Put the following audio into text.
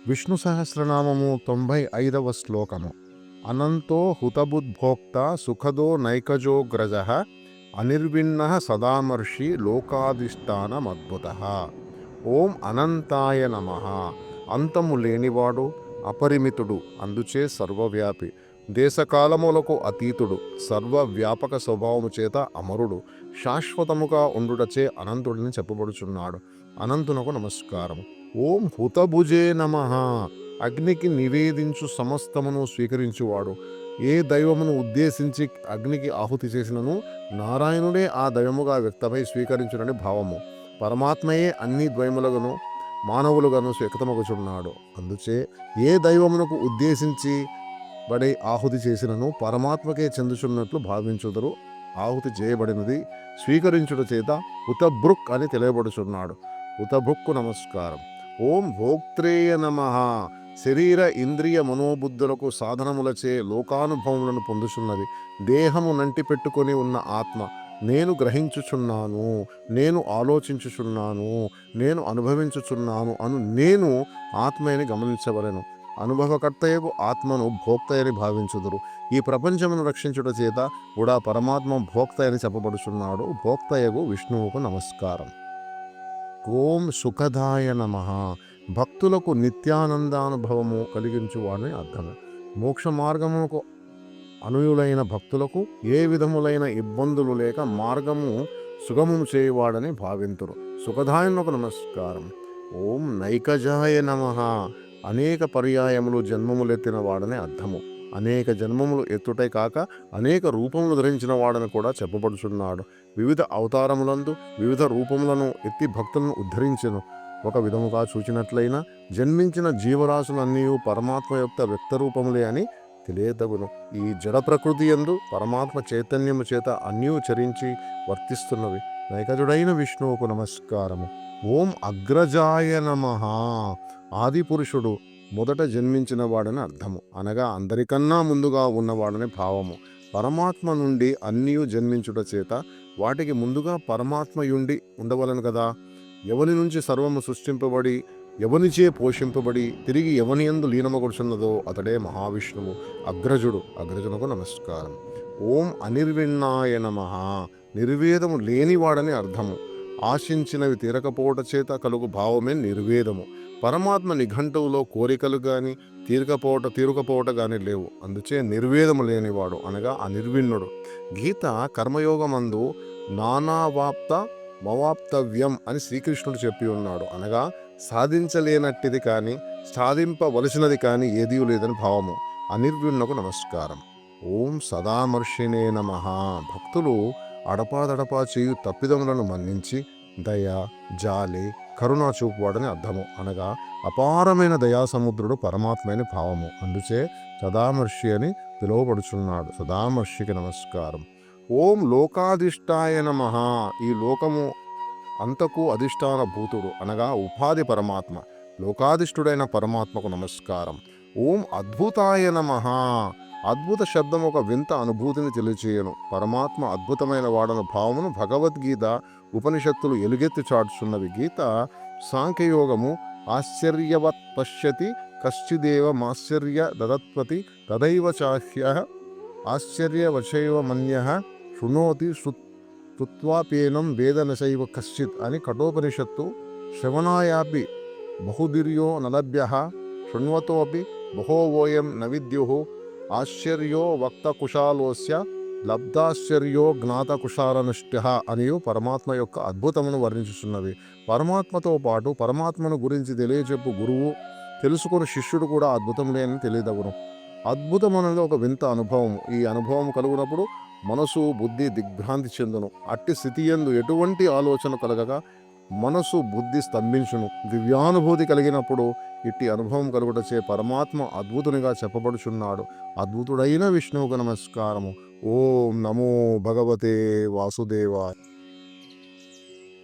విష్ణు సహస్రనామము 95వ శ్లోకము. అనంతో హుతబుద్భోక్త సుఖదో నైకజోగ్రజ అనిర్విన్న సదామర్షి లోకాధిష్టానమద్భుత. ఓం అనంతాయ నమ. అంతము లేనివాడు, అపరిమితుడు, అందుచే సర్వవ్యాపి, దేశకాలములకు అతీతుడు, సర్వవ్యాపక స్వభావము చేత అమరుడు, శాశ్వతముగా ఉండుటచే అనంతుడిని చెప్పబడుచున్నాడు. అనంతునకు నమస్కారం. ఓం హుతభుజే నమ. అగ్నికి నివేదించు సమస్తమును స్వీకరించువాడు. ఏ దైవమును ఉద్దేశించి అగ్నికి ఆహుతి చేసినను నారాయణుడే ఆ దైవముగా వ్యక్తమై స్వీకరించునని భావము. పరమాత్మయే అన్ని ద్వైములుగాను మానవులుగాను వ్యక్తమగుచున్నాడు. అందుచే ఏ దైవమునకు ఉద్దేశించి బడి ఆహుతి చేసినను పరమాత్మకే చెందుచున్నట్లు భావించుదరు. ఆహుతి చేయబడినది స్వీకరించుట చేత ఉతభృక్ అని తెలియబడుచున్నాడు. ఉతభృక్కు నమస్కారం. ఓం భోక్త్రేయ నమ. శరీర ఇంద్రియ మనోబుద్ధులకు సాధనములచే లోకానుభవములను పొందుచున్నది దేహము నంటి పెట్టుకొని ఉన్న ఆత్మ నేను గ్రహించుచున్నాను, నేను ఆలోచించుచున్నాను, నేను అనుభవించుచున్నాను అను నేను ఆత్మని గమనించవలెను. అనుభవకర్తయకు ఆత్మను భోక్తయని భావించుదురు. ఈ ప్రపంచమును రక్షించుట చేత కూడా పరమాత్మ భోక్తయని చెప్పబడుచున్నాడు. భోక్తయకు విష్ణువుకు నమస్కారం. ఓం సుఖదాయ నమ. భక్తులకు నిత్యానందానుభవము కలిగించువాడని అర్థము. మోక్ష మార్గముకు అనుయులైన భక్తులకు ఏ విధములైన ఇబ్బందులు లేక మార్గము సుగమము చేయవాడని భావింతురు. సుఖదాయనకు నమస్కారం. ఓం నైకజాయ నమ. అనేక పర్యాయములు జన్మములెత్తిన వాడని అర్థము. అనేక జన్మములు ఎత్తుటై కాక అనేక రూపములు ధరించిన వాడని కూడా చెప్పబడుచున్నాడు. వివిధ అవతారములందు వివిధ రూపములను ఎత్తి భక్తులను ఉద్ధరించెను. ఒక విధముగా చూచినట్లయినా జన్మించిన జీవరాశులన్నీ పరమాత్మ యొక్క వ్యక్త రూపములే అని తెలియదగును. ఈ జడ ప్రకృతి యందు పరమాత్మ చైతన్యము చేత అన్నీ చరించి వర్తిస్తున్నవి. నైకజుడైన విష్ణువుకు నమస్కారము. ఓం అగ్రజాయ నమ. ఆది పురుషుడు మొదట జన్మించిన వాడని అర్థము. అనగా అందరికన్నా ముందుగా ఉన్నవాడని భావము. పరమాత్మ నుండి అన్నీ జన్మించుట చేత వాటికి ముందుగా పరమాత్మయుండి ఉండవలను కదా. ఎవని నుంచి సర్వము సృష్టింపబడి ఎవనిచే పోషింపబడి తిరిగి ఎవని యందు లీనమగుచున్నదో అతడే మహావిష్ణువు. అగ్రజుడు. అగ్రజునకు నమస్కారం. ఓం అనిర్విన్నాయ నమ. నిర్వేదము లేనివాడని అర్థము. ఆశించినవి తీరకపోవట చేత కలుగు భావమే నిర్వేదము. పరమాత్మ నిఘంటువులో కోరికలు కానీ తీరకపోవట కానీ లేవు. అందుచే నిర్వేదము లేనివాడు అనగా అనిర్విణ్ణుడు. గీత కర్మయోగమందు నానావాప్త మవాప్తవ్యం అని శ్రీకృష్ణుడు చెప్పి ఉన్నాడు. అనగా సాధించలేనట్టిది కానీ సాధింపవలసినది కానీ ఏదీ లేదని భావము. అనిర్విణ్ణకు నమస్కారం. ఓం సదామర్షినే నమ. భక్తులు అడపాదడపా చేయు తప్పిదములను మన్నించి దయ, జాలి, కరుణ చూపువాడని అర్థము. అనగా అపారమైన దయాసముద్రుడు పరమాత్మైన భావము. అందుచే సదామర్షి అని పిలువబడుచున్నాడు. సదామర్షికి నమస్కారం. ఓం లోకాధిష్టాయ నమ. ఈ లోకము అంతకు అధిష్టాన భూతుడు అనగా ఉపాధి పరమాత్మ. లోకాధిష్ఠుడైన పరమాత్మకు నమస్కారం. ఓం అద్భుతాయ నమ. అద్భుత శబ్దం ఒక వింత అనుభూతిని తెలియచేయను. పరమాత్మ అద్భుతమైన వాడను భావమును భగవద్గీత ఉపనిషత్తులు ఎలుగెత్తి చాటుచున్నవి. గీత సాంఖ్యయోగము ఆశ్చర్యవత్ పశ్యతి కశ్చిదేవ మాశ్చర్య దదత్వతి తదైవ చాహ్య ఆశ్చర్యవచైవ మన్యః శృణోతి శృత్వాప్యేనం వేదనశైవ కశ్చిత్ అని కఠోపనిషత్తు. శ్రవణాయాపి బహుదిర్యో నలభ్యః శృణ్వతోపి బహోవోయం నవిద్యుః ఆశ్చర్యో వక్త కుశాలోస్య లబ్ధాశ్చర్యో జ్ఞాత కుశాలనిష్ఠ్యః అనియు పరమాత్మ యొక్క అద్భుతమును వర్ణించుచున్నవి. పరమాత్మతో పాటు పరమాత్మను గురించి తెలియచెప్పు గురువు తెలుసుకుని శిష్యుడు కూడా అద్భుతం లేని తెలియదగును. అద్భుతం అనేది ఒక వింత అనుభవం. ఈ అనుభవం కలుగునప్పుడు మనసు బుద్ధి దిగ్భ్రాంతి చెందును. అట్టి స్థితి యందు ఎటువంటి ఆలోచన కలగక మనసు బుద్ధి స్తంభించును. దివ్యానుభూతి కలిగినప్పుడు ఇట్టి అనుభవం కలుగుటచే పరమాత్మ అద్భుతునిగా చెప్పబడుచున్నాడు. అద్భుతుడైన విష్ణువుకు నమస్కారము. ఓం నమో భగవతే వాసుదేవాయ.